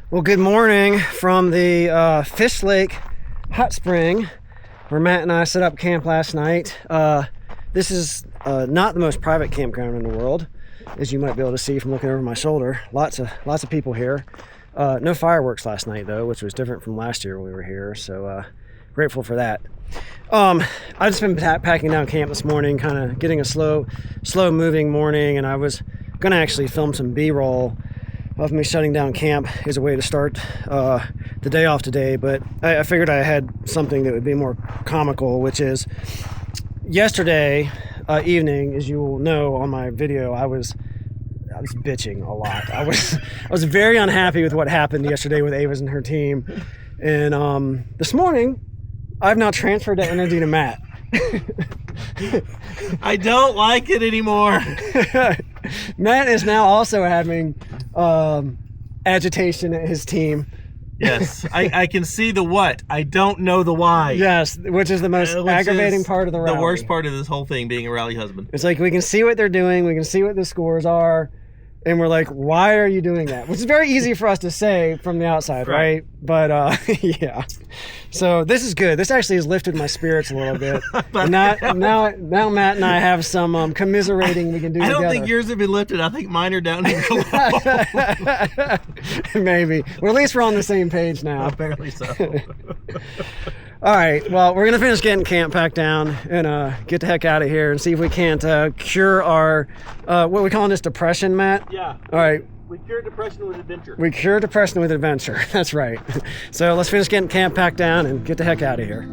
Well, good morning from the Fish Lake Hot Spring, where Matt and I set up camp last night. This is not the most private campground in the world, as you might be able to see from looking over my shoulder. Lots of people here. No fireworks last night though, which was different from last year when we were here. So grateful for that. I've just been packing down camp this morning, kind of getting a slow moving morning, and I was gonna actually film some B-roll of me shutting down camp as a way to start the day off today, but I figured I had something that would be more comical, which is yesterday evening, as you will know on my video, I was bitching a lot. I was very unhappy with what happened yesterday with Ava's and her team, and this morning I've now transferred that energy to Matt. I don't like it anymore. Matt is now also having agitation at his team. Yes, I can see the what. I don't know the why. Yes, which is the most aggravating part of the rally. The worst part of this whole thing, being a rally husband. It's like we can see what they're doing, we can see what the scores are, and we're like, why are you doing that? Which is very easy for us to say from the outside, right? But yeah. So this is good. This actually has lifted my spirits a little bit. And now Matt and I have some commiserating we can do together. I don't think yours have been lifted. I think mine are down here. Maybe. Well, at least we're on the same page now. Apparently so. All right. Well, we're going to finish getting camp packed down and get the heck out of here and see if we can't cure our, what are we calling this, depression, Matt? Yeah. All right. We cure depression with adventure. We cure depression with adventure. That's right. So let's finish getting camp packed down and get the heck out of here.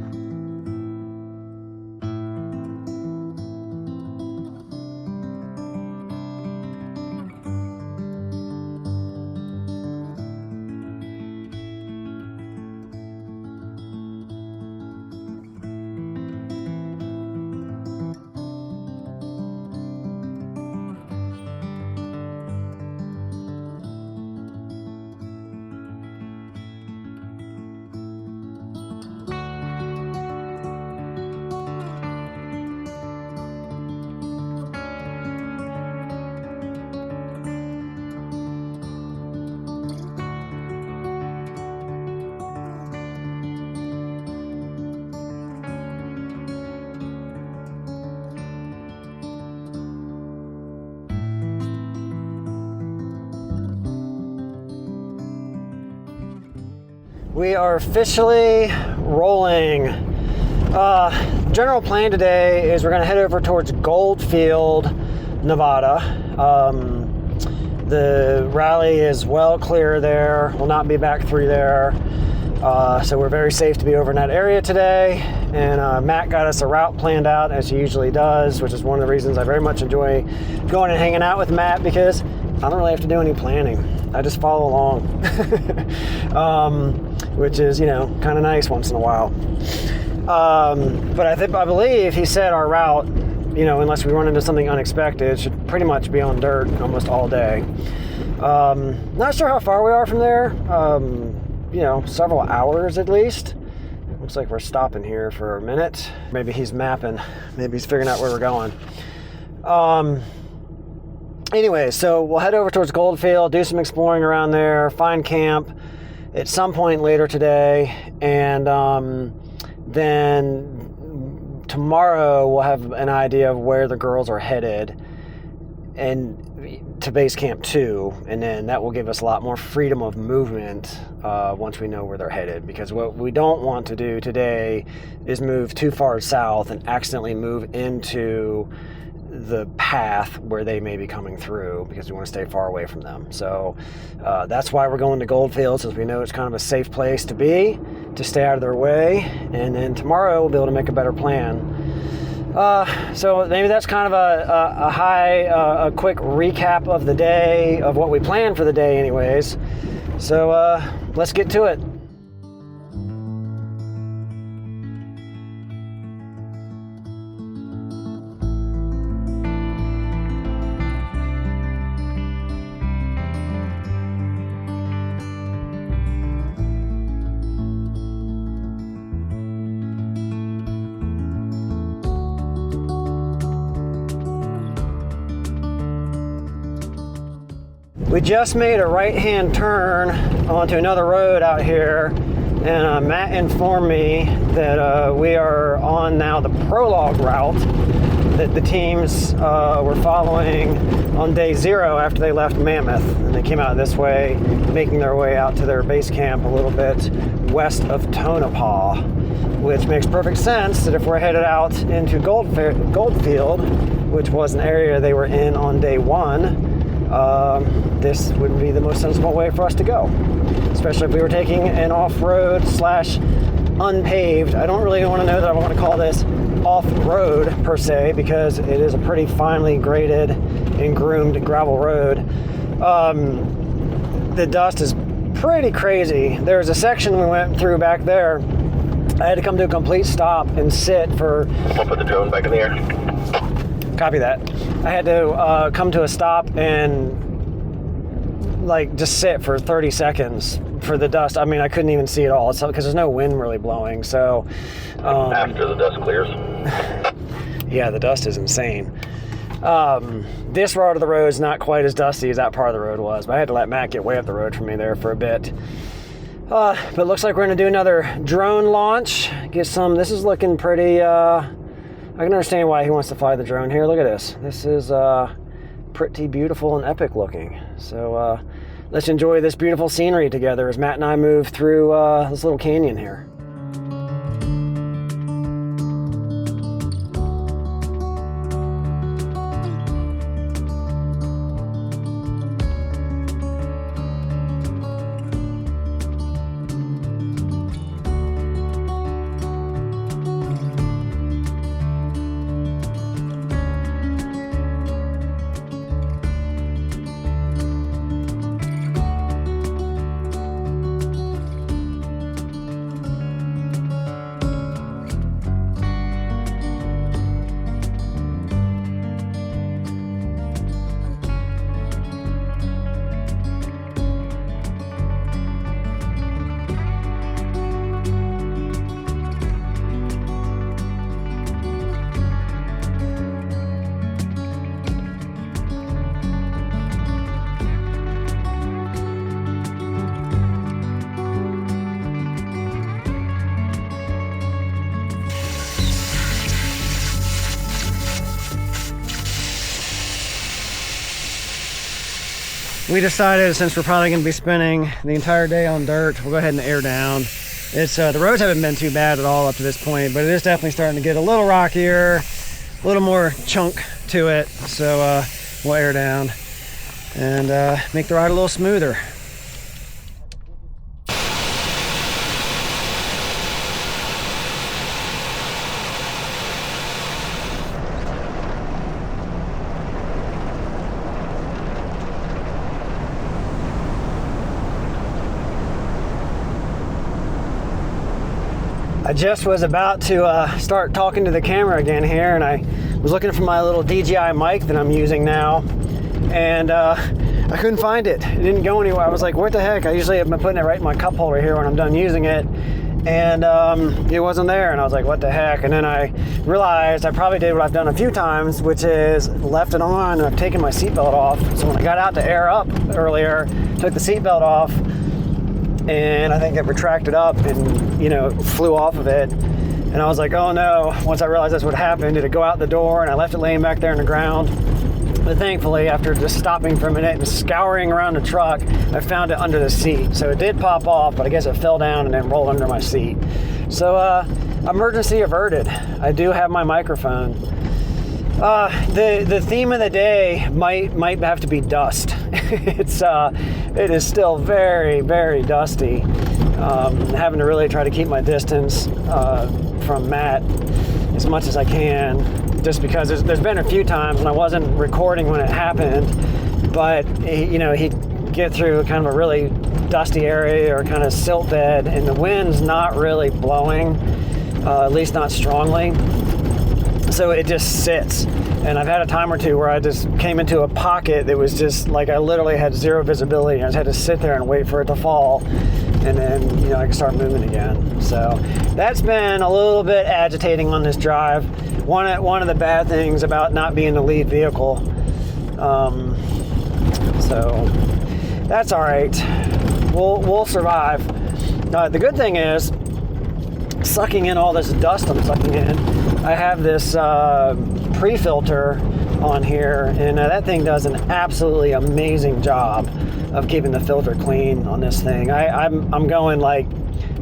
We are officially rolling. General plan today is we're going to head over towards Goldfield, Nevada. The rally is well clear there. We'll not be back through there. So we're very safe to be over in that area today. And Matt got us a route planned out, as he usually does, which is one of the reasons I very much enjoy going and hanging out with Matt, because I don't really have to do any planning. I just follow along, which is, kind of nice once in a while. But I believe he said our route, unless we run into something unexpected, should pretty much be on dirt almost all day. Not sure how far we are from there. Several hours at least. Looks like we're stopping here for a minute. Maybe he's mapping. Maybe he's figuring out where we're going. Anyway, so we'll head over towards Goldfield, do some exploring around there, find camp at some point later today, and then tomorrow we'll have an idea of where the girls are headed and to base camp 2, and then that will give us a lot more freedom of movement once we know where they're headed, because what we don't want to do today is move too far south and accidentally move into the path where they may be coming through, because we want to stay far away from them. So that's why we're going to Goldfield, since we know it's kind of a safe place to be, to stay out of their way, and then tomorrow we'll be able to make a better plan. So maybe that's kind of a quick recap of the day, of what we planned for the day anyways. So let's get to it. We just made a right-hand turn onto another road out here, and Matt informed me that we are on now the prologue route that the teams were following on day 0 after they left Mammoth, and they came out this way, making their way out to their base camp a little bit west of Tonopah, which makes perfect sense that if we're headed out into Goldfield, which was an area they were in on day 1, this would be the most sensible way for us to go, especially if we were taking an off-road / unpaved. I don't really want to know that I want to call this off-road per se, because it is a pretty finely graded and groomed gravel road. The dust is pretty crazy. There's a section we went through back there. I had to come to a complete stop and sit for... I'll put the drone back in the air. Copy that. I had to come to a stop and just sit for 30 seconds for the dust. I mean, I couldn't even see it all because there's no wind really blowing. So after the dust clears. Yeah, the dust is insane. This part of the road is not quite as dusty as that part of the road was, but I had to let Matt get way up the road from me there for a bit. But it looks like we're going to do another drone launch. Get some. This is looking pretty. I can understand why he wants to fly the drone here. Look at this. This is pretty beautiful and epic looking. So let's enjoy this beautiful scenery together as Matt and I move through this little canyon here. We decided, since we're probably going to be spending the entire day on dirt, we'll go ahead and air down. It's the roads haven't been too bad at all up to this point, but it is definitely starting to get a little rockier, a little more chunk to it. So we'll air down and make the ride a little smoother. I just was about to start talking to the camera again here, and I was looking for my little DJI mic that I'm using now, and I couldn't find it. It didn't go anywhere. I was like, what the heck? I usually have been putting it right in my cup holder here when I'm done using it, and it wasn't there, and I was like, what the heck? And then I realized I probably did what I've done a few times, which is left it on, and I've taken my seatbelt off. So when I got out to air up earlier, took the seatbelt off, and I think it retracted up and, flew off of it. And I was like, oh no, once I realized that's what happened, did it go out the door? And I left it laying back there in the ground. But thankfully, after just stopping for a minute and scouring around the truck, I found it under the seat. So it did pop off, but I guess it fell down and then rolled under my seat. So emergency averted. I do have my microphone. The theme of the day might have to be dust. It is still very, very dusty. Having to really try to keep my distance from Matt as much as I can, just because there's been a few times when I wasn't recording when it happened, but he'd get through kind of a really dusty area or kind of silt bed, and the wind's not really blowing, at least not strongly. So it just sits. And I've had a time or two where I just came into a pocket that was just like I literally had zero visibility. I just had to sit there and wait for it to fall, and then I can start moving again. So that's been a little bit agitating on this drive. One of the bad things about not being the lead vehicle. So That's all right. We'll survive. The good thing is, sucking in all this dust I'm sucking in, I have this pre-filter on here, and that thing does an absolutely amazing job of keeping the filter clean on this thing. I'm going like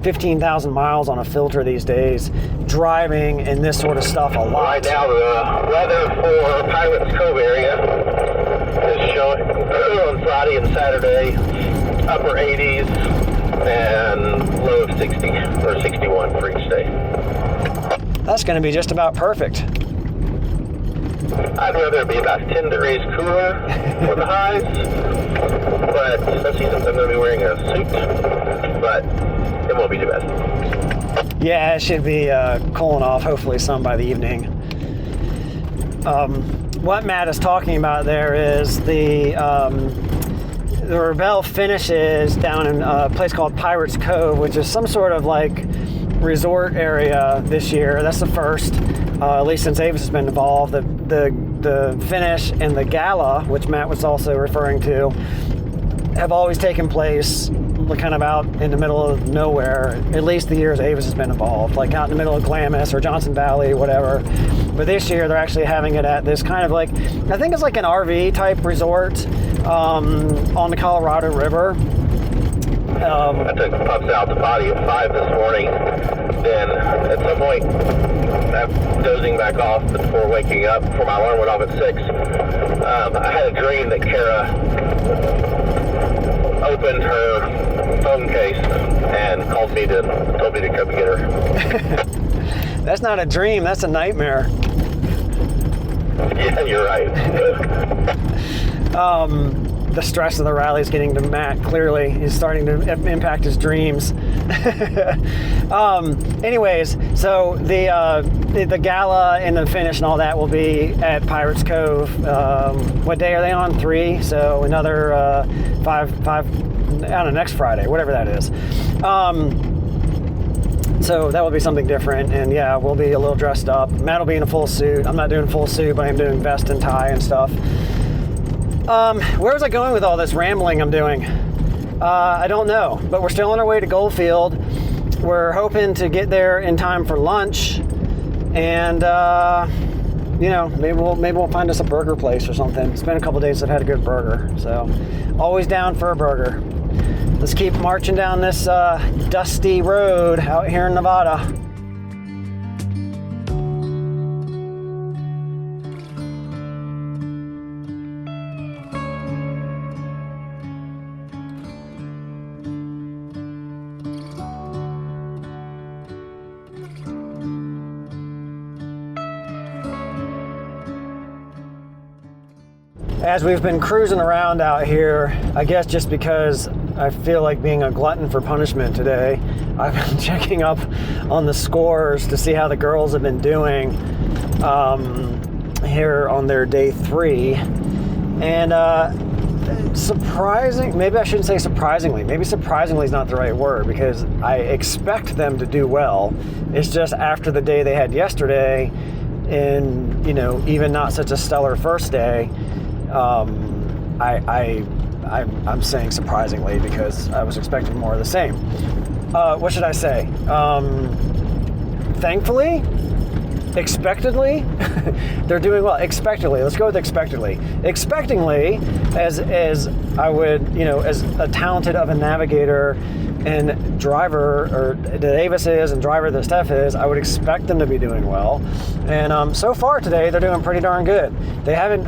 15,000 miles on a filter these days, driving and this sort of stuff a lot. Right now, the weather for Pirates Cove area is showing on Friday and Saturday upper 80s and low of 60 or 61 for each day. That's going to be just about perfect. I'd rather be about 10 degrees cooler for the highs, but especially since I'm going to be wearing a suit, but it won't be too bad. Yeah, it should be cooling off, hopefully some by the evening. What Matt is talking about there is the Rebelle finishes down in a place called Pirates Cove, which is some sort of like resort area this year. That's the first, at least since Avis has been involved. The finish and the gala, which Matt was also referring to, have always taken place kind of out in the middle of nowhere, at least the years Avis has been involved, like out in the middle of Glamis or Johnson Valley, whatever. But this year they're actually having it at this kind of like, I think it's like an RV type resort on the Colorado River. I took pups out to potty at 5 this morning. Then at some point, I'm dozing back off before waking up, before my alarm went off at 6. I had a dream that Kara opened her phone case and told me to come get her. That's not a dream, that's a nightmare. Yeah, you're right. The stress of the rally is getting to Matt, clearly. He's starting to impact his dreams. Anyways, so the gala and the finish and all that will be at Pirates Cove. What day are they on? 3, so another 5, I don't know, next Friday, whatever that is. So that will be something different, and yeah, we'll be a little dressed up. Matt will be in a full suit. I'm not doing full suit, but I'm doing vest and tie and stuff. Where was I going with all this rambling I'm doing? I don't know, but we're still on our way to Goldfield. We're hoping to get there in time for lunch, and you know, maybe we'll find us a burger place or something. It's been a couple days since I've had a good burger, so always down for a burger. Let's keep marching down this dusty road out here in Nevada. As we've been cruising around out here, I guess just because I feel like being a glutton for punishment today, I've been checking up on the scores to see how the girls have been doing here on their day 3. And maybe I shouldn't say surprisingly. Maybe surprisingly is not the right word, because I expect them to do well. It's just after the day they had yesterday, and you know, even not such a stellar first day, I'm saying surprisingly because I was expecting more of the same. What should I say? Thankfully? Expectedly? They're doing well. Expectedly. Let's go with expectedly. Expectingly, as I would, you know, as a talented of a navigator and driver, or that Avis is, and driver that Steph is, I would expect them to be doing well. And so far today, they're doing pretty darn good. They haven't,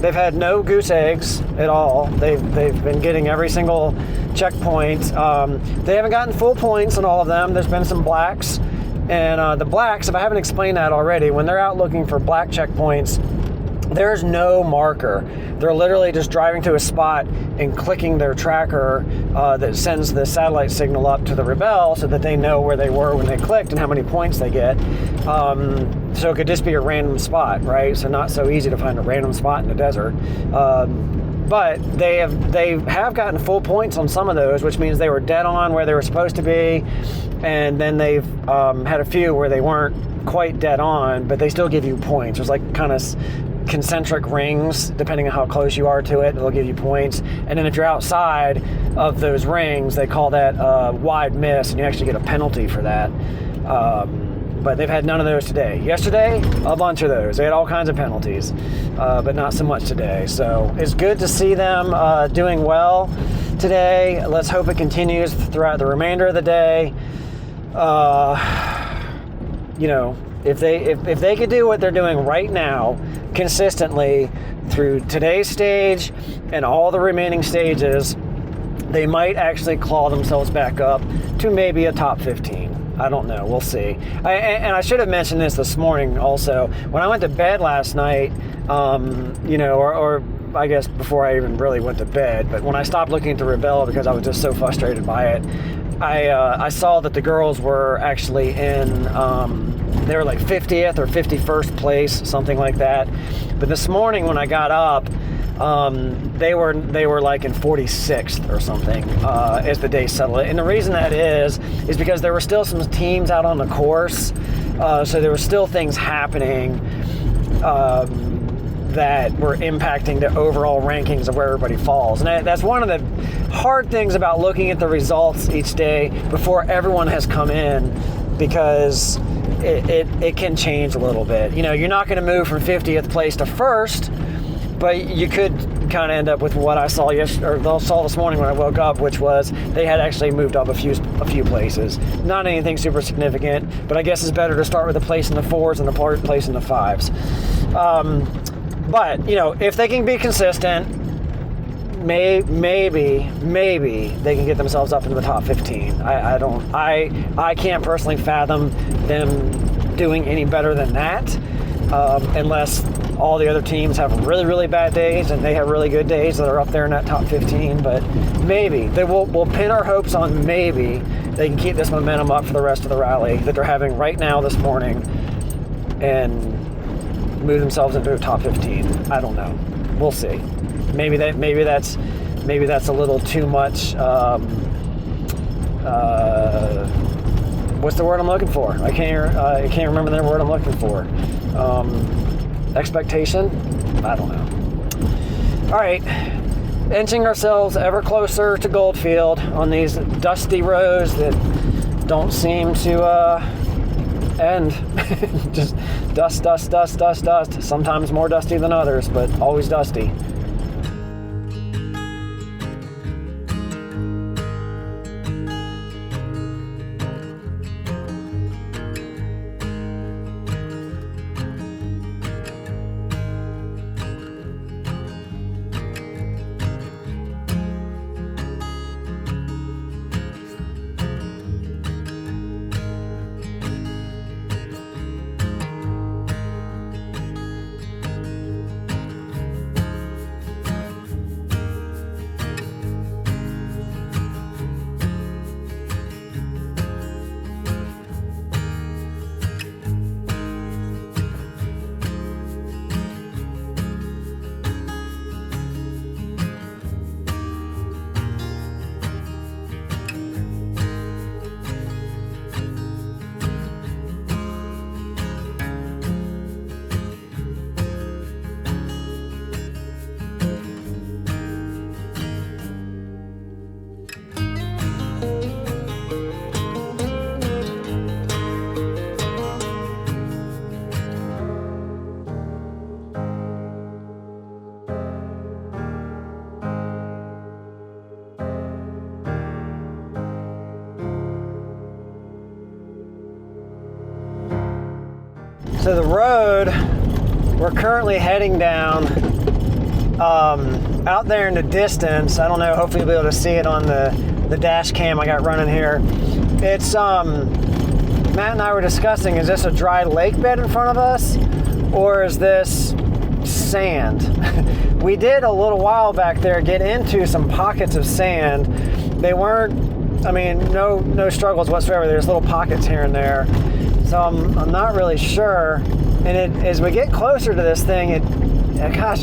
they've had no goose eggs at all. They've been getting every single checkpoint. They haven't gotten full points on all of them. There's been some blacks. And the blacks, if I haven't explained that already, when they're out looking for black checkpoints, there's no marker. They're literally just driving to a spot and clicking their tracker that sends the satellite signal up to the Rebelle so that they know where they were when they clicked and how many points they get. So it could just be a random spot, right? So not so easy to find a random spot in the desert. But they have gotten full points on some of those, which means they were dead on where they were supposed to be. And then they've had a few where they weren't quite dead on, but they still give you points. There's like kind of concentric rings, depending on how close you are to it. They'll give you points. And then if you're outside of those rings, they call that wide miss, and you actually get a penalty for that. But they've had none of those today. Yesterday, a bunch of those. They had all kinds of penalties, but not so much today. So it's good to see them doing well today. Let's hope it continues throughout the remainder of the day. You know, if they could do what they're doing right now consistently through today's stage and all the remaining stages, they might actually claw themselves back up to maybe a top 15. I don't know. We'll see. And I should have mentioned this morning also. When I went to bed last night, you know, or I guess before I even really went to bed, but when I stopped looking at the Rebelle because I was just so frustrated by it, I saw that the girls were actually in, they were like 50th or 51st place, something like that. But this morning when I got up, they were like in 46th or something as the day settled. And the reason that is because there were still some teams out on the course, so there were still things happening that were impacting the overall rankings of where everybody falls. And that's one of the hard things about looking at the results each day before everyone has come in, because it can change a little bit. You know, you're not going to move from 50th place to first, but you could kind of end up with what I saw saw this morning when I woke up, which was they had actually moved up a few places. Not anything super significant, but I guess it's better to start with a place in the 4s and a place in the 5s. But you know, if they can be consistent, maybe they can get themselves up into the top 15. I can't personally fathom them doing any better than that, unless all the other teams have really, really bad days and they have really good days that are up there in that top 15. But maybe we'll pin our hopes on maybe they can keep this momentum up for the rest of the rally that they're having right now this morning and move themselves into a top 15. I don't know. We'll see. Maybe that's a little too much. What's the word I'm looking for? I can't remember the word I'm looking for. Expectation? I don't know. All right, inching ourselves ever closer to Goldfield on these dusty roads that don't seem to end. Just dust. Sometimes more dusty than others, but always dusty. So the road we're currently heading down out there in the distance, I don't know, hopefully you'll be able to see it on the dash cam I got running here. It's Matt and I were discussing, is this a dry lake bed in front of us or is this sand? We did a little while back there get into some pockets of sand. They weren't, I mean, no struggles whatsoever. There's little pockets here and there. So I'm not really sure. And as we get closer to this thing, it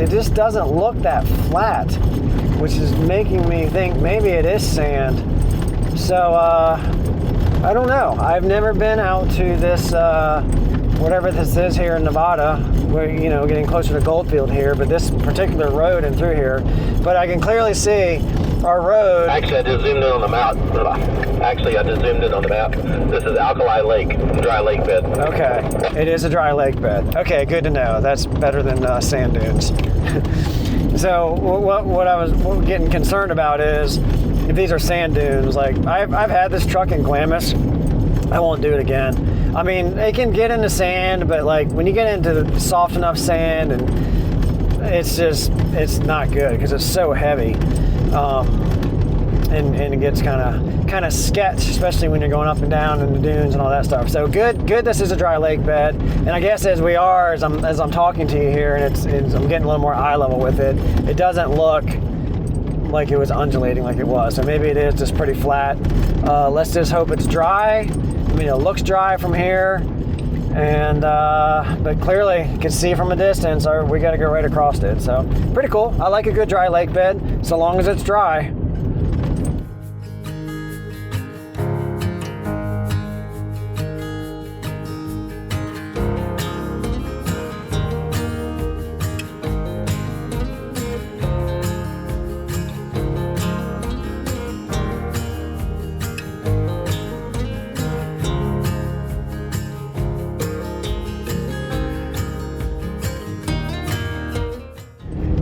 just doesn't look that flat, which is making me think maybe it is sand. So I don't know. I've never been out to this whatever this is here in Nevada. We're, you know, getting closer to Goldfield here, but this particular road and through here. But I can clearly see our road. Actually, I just zoomed in on the map. This is Alkali Lake, dry lake bed. Okay, it is a dry lake bed. Okay, good to know. That's better than sand dunes. So what I was getting concerned about is if these are sand dunes. Like I've had this truck in Glamis. I won't do it again. I mean, it can get into sand, but like when you get into soft enough sand, and it's not good because it's so heavy. And it gets kind of sketch, especially when you're going up and down in the dunes and all that stuff. So good. This is a dry lake bed, and I guess as I'm talking to you here, and I'm getting a little more eye level with it. It doesn't look like it was undulating like it was. So maybe it is just pretty flat. Let's just hope it's dry. I mean, it looks dry from here, and but clearly you can see from a distance, we got to go right across it. So pretty cool. I like a good dry lake bed, so long as it's dry.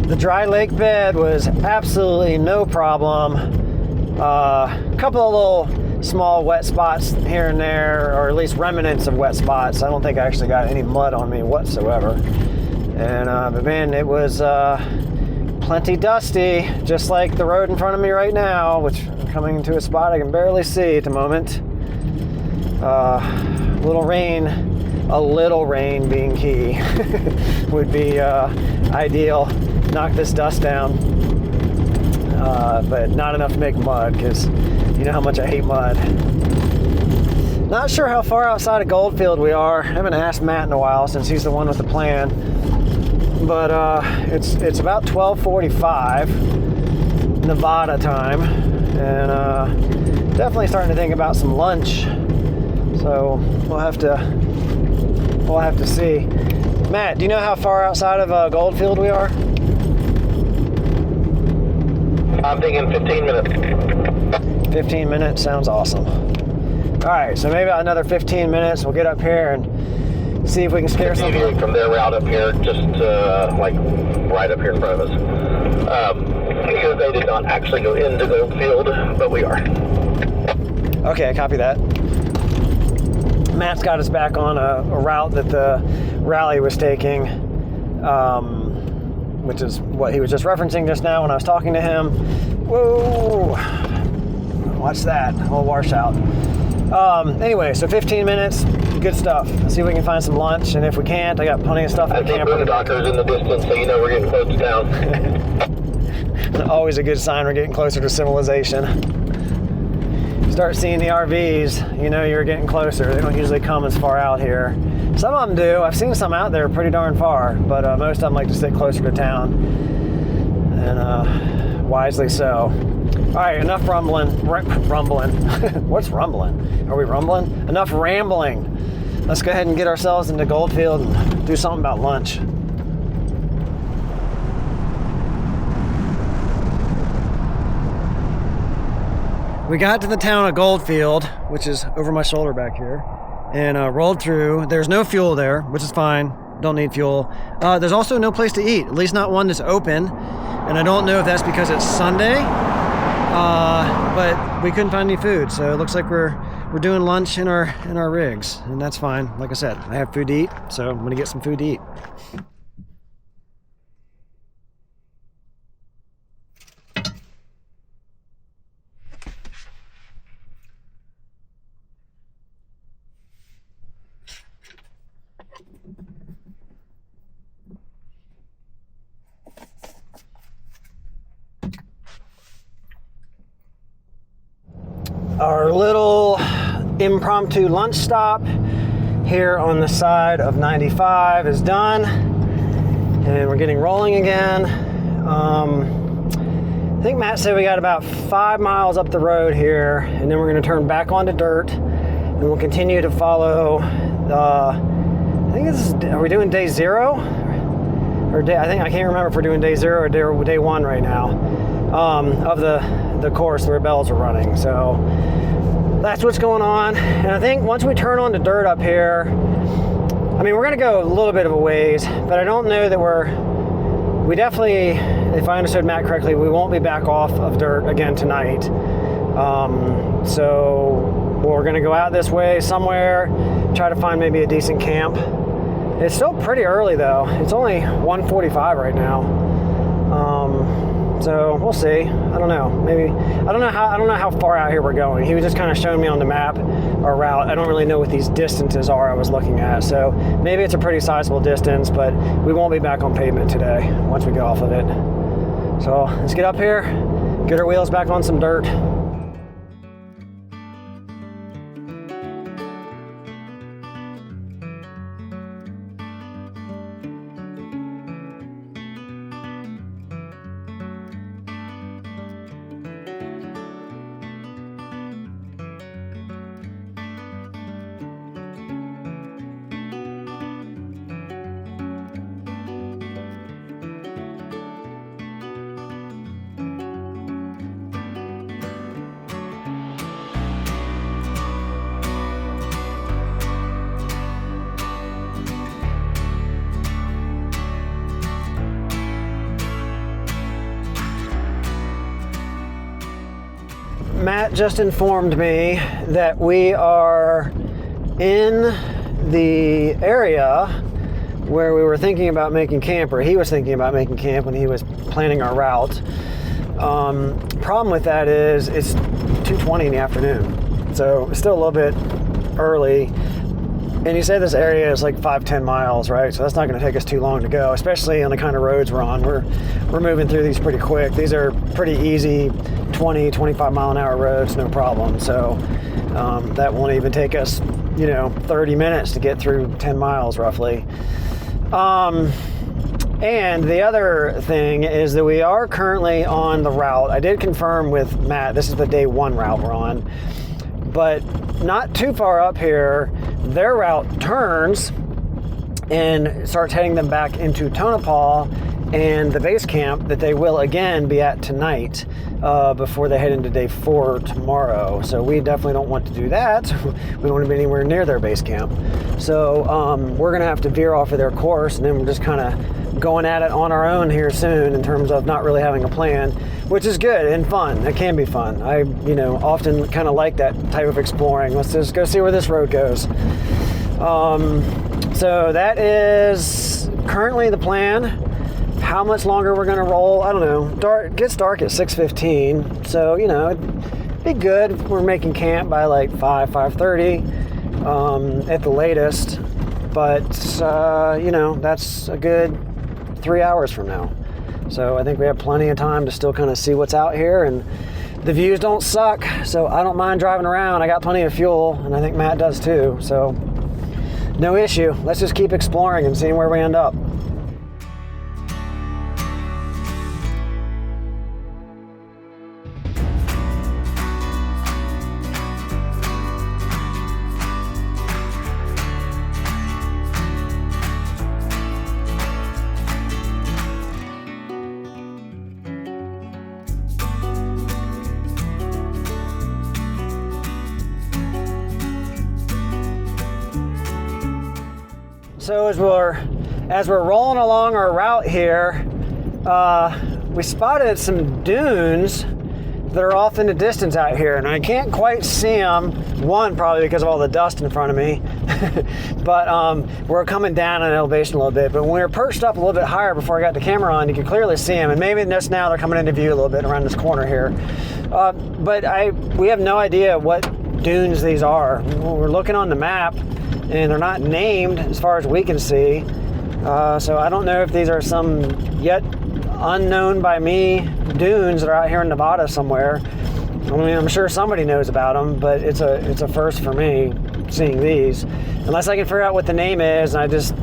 The dry lake bed was absolutely no problem. A couple of little small wet spots here and there, or at least remnants of wet spots. I don't think I actually got any mud on me whatsoever. And but man, it was plenty dusty, just like the road in front of me right now, which I'm coming into a spot I can barely see at the moment. A little rain being key would be ideal. Knock this dust down, but not enough to make mud, because you know how much I hate mud. Not sure how far outside of Goldfield we are. I haven't asked Matt in a while since he's the one with the plan, but it's about 12:45 Nevada time, and definitely starting to think about some lunch. So we'll have to see. Matt, do you know how far outside of Goldfield we are? I'm thinking 15 minutes. 15 minutes sounds awesome. All right, so maybe another 15 minutes. We'll get up here and see if we can scare something. Deviate from their route up here, just like right up here in front of us. Because they did not actually go into Goldfield, but we are. Okay, copy that. Matt's got us back on a route that the rally was taking, which is what he was just referencing just now when I was talking to him. Whoa! Watch that, a little washout. Anyway, so 15 minutes, good stuff. Let's see if we can find some lunch, and if we can't, I got plenty of stuff in the camper. I see boondockers in the distance, so you know we're getting close to town. Always a good sign we're getting closer to civilization. Start seeing the RVs, you know you're getting closer. They don't usually come as far out here. Some of them do. I've seen some out there pretty darn far, but most of them like to sit closer to town, and wisely so. All right, enough rumbling. What's rumbling? Are we rumbling? Enough rambling. Let's go ahead and get ourselves into Goldfield and do something about lunch. We got to the town of Goldfield, which is over my shoulder back here, and rolled through. There's no fuel there, which is fine. Don't need fuel. There's also no place to eat, at least not one that's open. And I don't know if that's because it's Sunday, but we couldn't find any food. So it looks like we're doing lunch in our rigs, and that's fine. Like I said, I have food to eat, so I'm gonna get some food to eat. Our little impromptu lunch stop here on the side of 95 is done, and we're getting rolling again. I think Matt said we got about 5 miles up the road here, and then we're going to turn back onto dirt, and we'll continue to follow I think are we doing day 0? Or I can't remember if we're doing day 0 or day 1 right now of the course the Rebelles are running. So that's what's going on. And I think once we turn on the dirt up here, I mean, we're going to go a little bit of a ways, but I don't know that we definitely, if I understood Matt correctly, we won't be back off of dirt again tonight. So we're going to go out this way somewhere, try to find maybe a decent camp. It's still pretty early though. It's only 1:45 right now. So we'll see. I don't know. Maybe I don't know how far out here we're going. He was just kind of showing me on the map our route. I don't really know what these distances are I was looking at. So maybe it's a pretty sizable distance, but we won't be back on pavement today once we get off of it. So let's get up here, get our wheels back on some dirt. Matt just informed me that we are in the area where we were thinking about making camp, or he was thinking about making camp when he was planning our route. Problem with that is it's 2:20 in the afternoon, so it's still a little bit early. And he said this area is like 5-10 miles, right? So that's not going to take us too long to go, especially on the kind of roads we're on. We're moving through these pretty quick. These are pretty easy 20-25 mile an hour roads, no problem. So that won't even take us 30 minutes to get through 10 miles roughly. And the other thing is that we are currently on the route. I did confirm with Matt, this is the day 1 route we're on, but not too far up here, their route turns and starts heading them back into Tonopah and the base camp that they will again be at tonight before they head into day 4 tomorrow. So we definitely don't want to do that. We don't want to be anywhere near their base camp. So we're going to have to veer off of their course, and then we're just kind of going at it on our own here soon in terms of not really having a plan, which is good and fun. It can be fun. I often kind of like that type of exploring. Let's just go see where this road goes. So that is currently the plan. How much longer we're going to roll, I don't know. It gets dark at 6:15, so it'd be good. We're making camp by like 5:30 at the latest, but that's a good 3 hours from now. So I think we have plenty of time to still kind of see what's out here, and the views don't suck, so I don't mind driving around. I got plenty of fuel, and I think Matt does too, so no issue. Let's just keep exploring and seeing where we end up. So as we're rolling along our route here, we spotted some dunes that are off in the distance out here, and I can't quite see them. One, probably because of all the dust in front of me, but we're coming down in elevation a little bit. But when we were perched up a little bit higher before I got the camera on, you could clearly see them, and maybe just now they're coming into view a little bit around this corner here. But we have no idea what dunes these are. We're looking on the map, and they're not named as far as we can see. So I don't know if these are some yet unknown by me dunes that are out here in Nevada somewhere. I mean, I'm sure somebody knows about them, but it's a first for me seeing these. Unless I can figure out what the name is, and I just,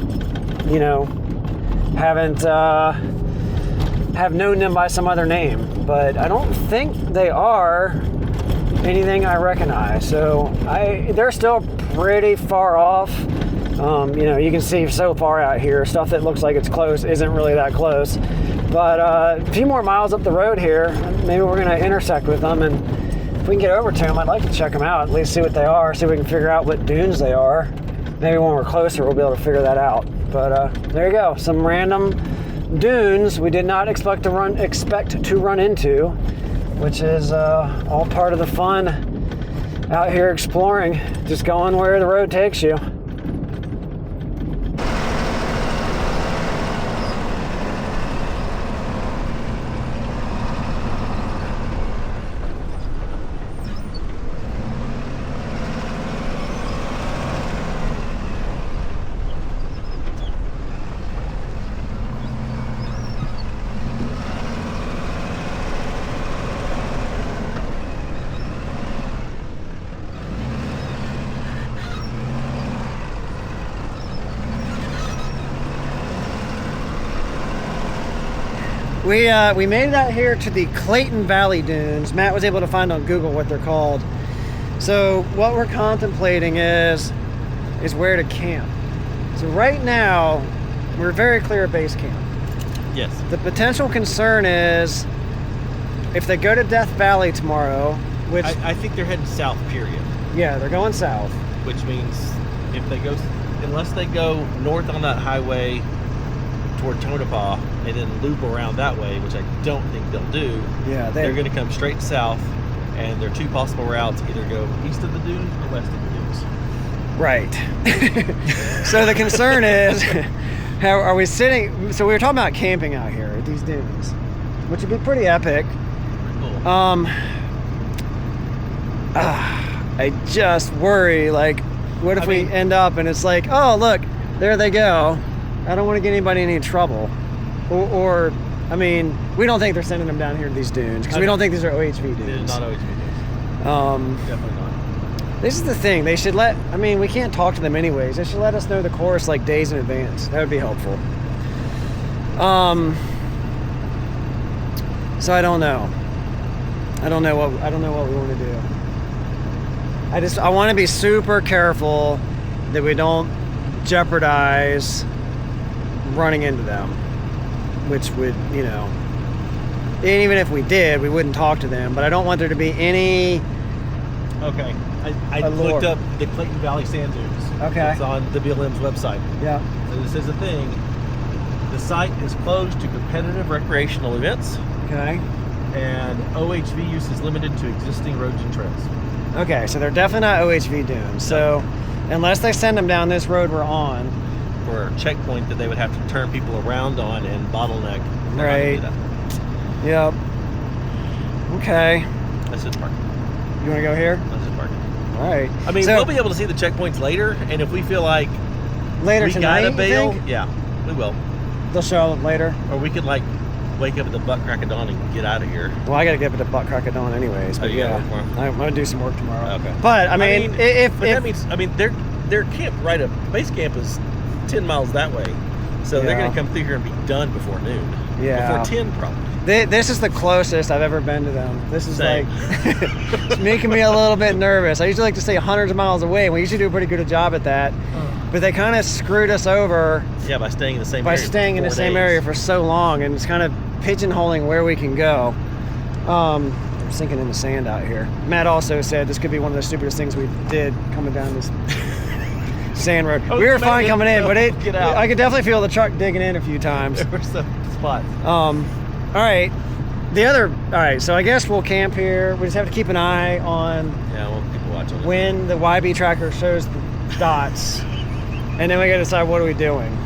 have known them by some other name. But I don't think they are anything I recognize. So they're still pretty far off. You know, you can see so far out here, stuff that looks like it's close isn't really that close. But a few more miles up the road here, maybe we're going to intersect with them, and if we can get over to them, I'd like to check them out, at least see what they are, see if we can figure out what dunes they are. Maybe when we're closer, we'll be able to figure that out. But there you go, some random dunes we did not expect to run into, which is all part of the fun out here exploring, just going where the road takes you. We made it out here to the Clayton Valley Dunes. Matt was able to find on Google what they're called. So what we're contemplating is where to camp. So right now, we're very clear at base camp. Yes. The potential concern is if they go to Death Valley tomorrow, which I think they're heading south, period. Yeah, they're going south. Which means unless they go north on that highway toward Tonopah and then loop around that way, which I don't think they'll do. Yeah, they're going to come straight south, and their two possible routes either go east of the dunes or west of the dunes. Right. So the concern is, how are we sitting? So we were talking about camping out here at these dunes, which would be pretty epic. Cool. I just worry, like, what if we end up and it's like, oh look, there they go. I don't want to get anybody in any trouble. Or I mean, we don't think they're sending them down here to these dunes because we don't think these are OHV dunes. It is not OHV dunes. Definitely not. This is the thing. They should we can't talk to them anyways. They should let us know the course like days in advance. That would be helpful. So I don't know. I don't know what we want to do. I want to be super careful that we don't jeopardize running into them, which would, you know, and even if we did, we wouldn't talk to them, but I don't want there to be any. Okay, I looked up the Clayton Valley Sand Dunes. Okay. It's on the BLM's website. Yeah. So this is the thing. The site is closed to competitive recreational events. Okay. And OHV use is limited to existing roads and trails. Okay, so they're definitely not OHV dunes. So unless they send them down this road we're on, for a checkpoint that they would have to turn people around on and bottleneck. Right. Yep. Okay. That's just parking. You want to go here? That's just parking. All right. I mean, we'll be able to see the checkpoints later, and if we feel like later we tonight, gotta bail, you think? yeah, we will. They'll show up later. Or we could like wake up at the butt crack of dawn and get out of here. Well, I got to get up at the butt crack of dawn anyways. But you gotta work tomorrow? I'm going to do some work tomorrow. Okay. But I mean that means their camp right up base camp is 10 miles that way, so they're going to come through here and be done before noon. Yeah. Before 10 probably. This is the closest I've ever been to them. This is like it's making me a little bit nervous. I usually like to stay hundreds of miles away. We usually do a pretty good job at that. But they kind of screwed us over. Yeah, by staying in the same area. By staying in the same area for so long, and it's kind of pigeonholing where we can go. I'm sinking in the sand out here. Matt also said this could be one of the stupidest things we did coming down this sand road. We were fine coming in, but I could definitely feel the truck digging in a few times. There were some spots. All right. So I guess we'll camp here. We just have to keep an eye on we'll keep a watch on it. When the YB tracker shows the dots. And then we gotta decide what are we doing.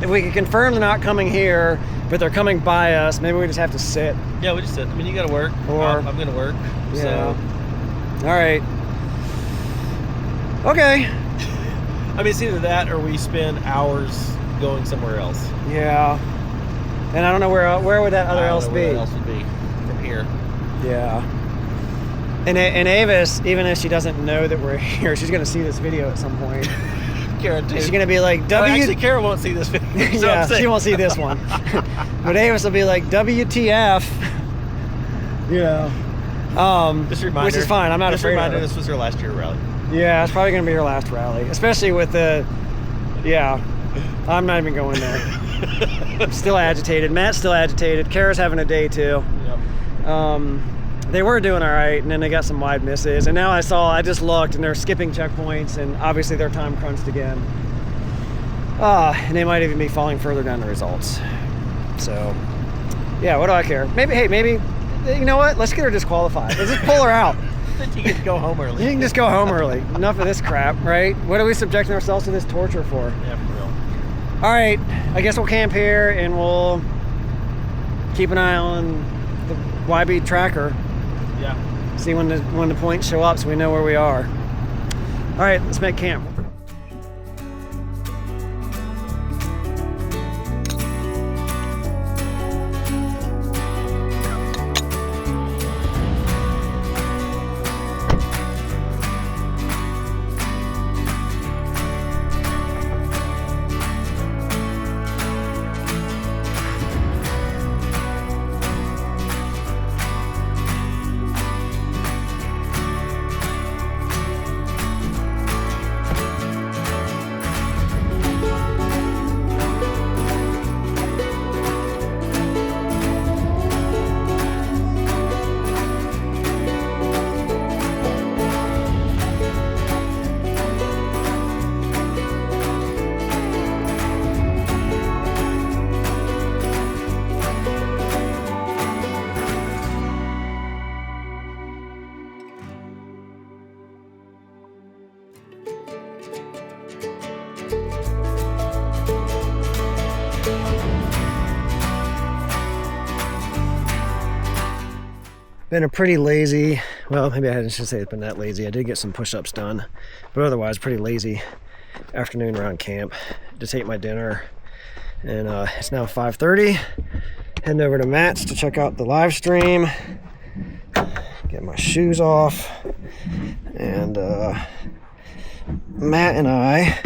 If we can confirm they're not coming here, but they're coming by us, maybe we just have to sit. Yeah, we just sit. I mean, you gotta work. Or I'm gonna work. Yeah. So. All right. Okay. I mean, it's either that or we spend hours going somewhere else. Yeah. And I don't know where would that other else be? Where that else would be from here. Yeah. And Avis, even if she doesn't know that we're here, she's gonna see this video at some point. Kara too. She's gonna be like, actually, Kara won't see this video. Yeah, she won't see this one. But Avis will be like, WTF? You know. Just a reminder, which is fine. I'm not afraid of it. This was her last year rally. Yeah, it's probably gonna be her last rally, especially with the Yeah, I'm not even going there. I'm still agitated. Matt's still agitated. Kara's having a day too. Yep. They were doing all right, and then they got some wide misses. And now I just looked, and they're skipping checkpoints, and obviously they're time crunched again. And they might even be falling further down the results. So, yeah, what do I care? Maybe, you know what? Let's get her disqualified. Let's just pull her out. You can go home early. You can just go home early. Enough of this crap, right? What are we subjecting ourselves to this torture for? Yeah, for real. All right, I guess we'll camp here, and we'll keep an eye on the YB tracker. Yeah. See when the points show up so we know where we are. All right, let's make camp. Been a pretty lazy, well, maybe I shouldn't say it's been that lazy. I did get some push-ups done, but otherwise pretty lazy afternoon around camp. Just ate my dinner, and it's now 5:30. Heading over to Matt's to check out the live stream, get my shoes off, and Matt and I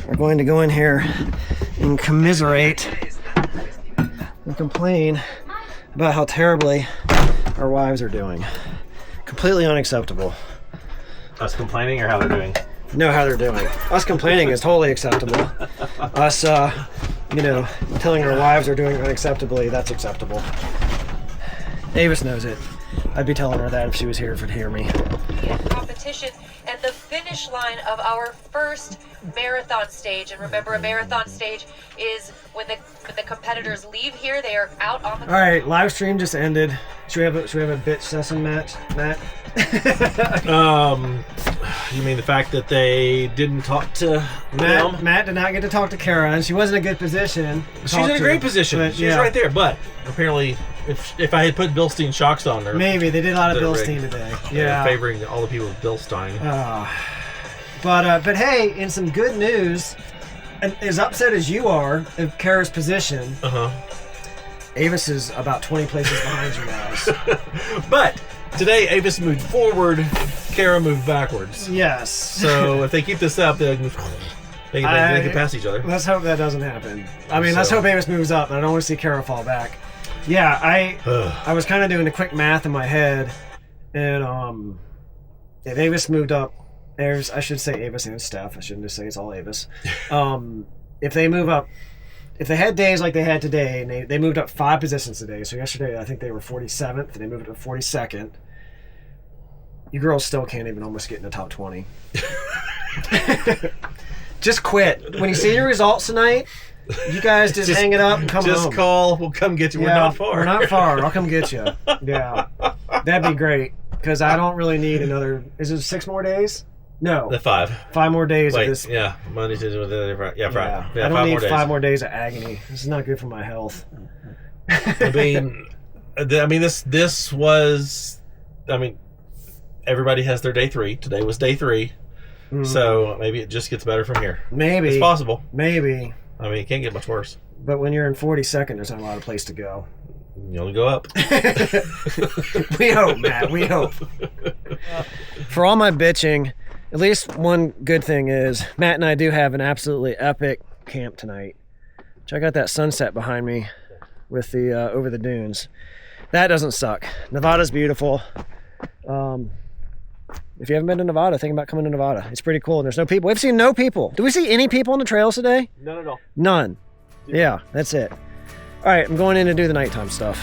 are going to go in here and commiserate and complain about how terribly our wives are doing. Completely unacceptable. Us complaining or how they're doing? Know how they're doing. Us complaining is totally acceptable. Us, telling our wives are doing unacceptably, that's acceptable. Avis knows it. I'd be telling her that if she was here to hear me. Competition and the finish line of our first marathon stage. And remember, a marathon stage is when the competitors leave here, they are out on the. All right, live stream just ended. Should we have a bitch session match, Matt? You mean the fact that they didn't talk to Ma'am? Matt did not get to talk to Kara, and she wasn't in a good position. She's in a great position. She's right there, but apparently, if I had put Bilstein shocks on her, maybe they did a lot of Bilstein today. Yeah, favoring all the people with Bilstein. But hey, in some good news, as upset as you are of Kara's position, Avis is about 20 places behind you guys. But today, Avis moved forward, Kara moved backwards. Yes. So if they keep this up, they can pass each other. Let's hope that doesn't happen. I mean, let's hope Avis moves up, and I don't want to see Kara fall back. Yeah, I was kind of doing the quick math in my head, and if Avis moved up, I should say Avis and Steph. I shouldn't just say it's all Avis. If they move up, if they had days like they had today, and they moved up 5 positions today, so yesterday I think they were 47th, and they moved up to 42nd, you girls still can't even almost get in the top 20. Just quit. When you see your results tonight, you guys just hang it up and come home. Just call. We'll come get you. Yeah, we're not far. We're not far. I'll come get you. Yeah. That'd be great, because I don't really need another... Is it 6 more days? No. The 5. 5 more days Wait, of this. Yeah. Monday, Tuesday, Friday. Yeah, Friday. Yeah, I don't need 5 more days of agony. This is not good for my health. I mean, this was... everybody has their day 3. Today was day 3. So maybe it just gets better from here. Maybe. It's possible. Maybe. I mean, it can't get much worse. But when you're in 42nd, there's not a lot of place to go. You only go up. We hope, Matt. We hope. For all my bitching, at least one good thing is Matt and I do have an absolutely epic camp tonight. Check out that sunset behind me with the over the dunes. That doesn't suck. Nevada's beautiful. If you haven't been to Nevada, think about coming to Nevada. It's pretty cool, and there's no people. We've seen no people. Do we see any people on the trails today? None at all. None. Yeah, that's it. All right, I'm going in to do the nighttime stuff.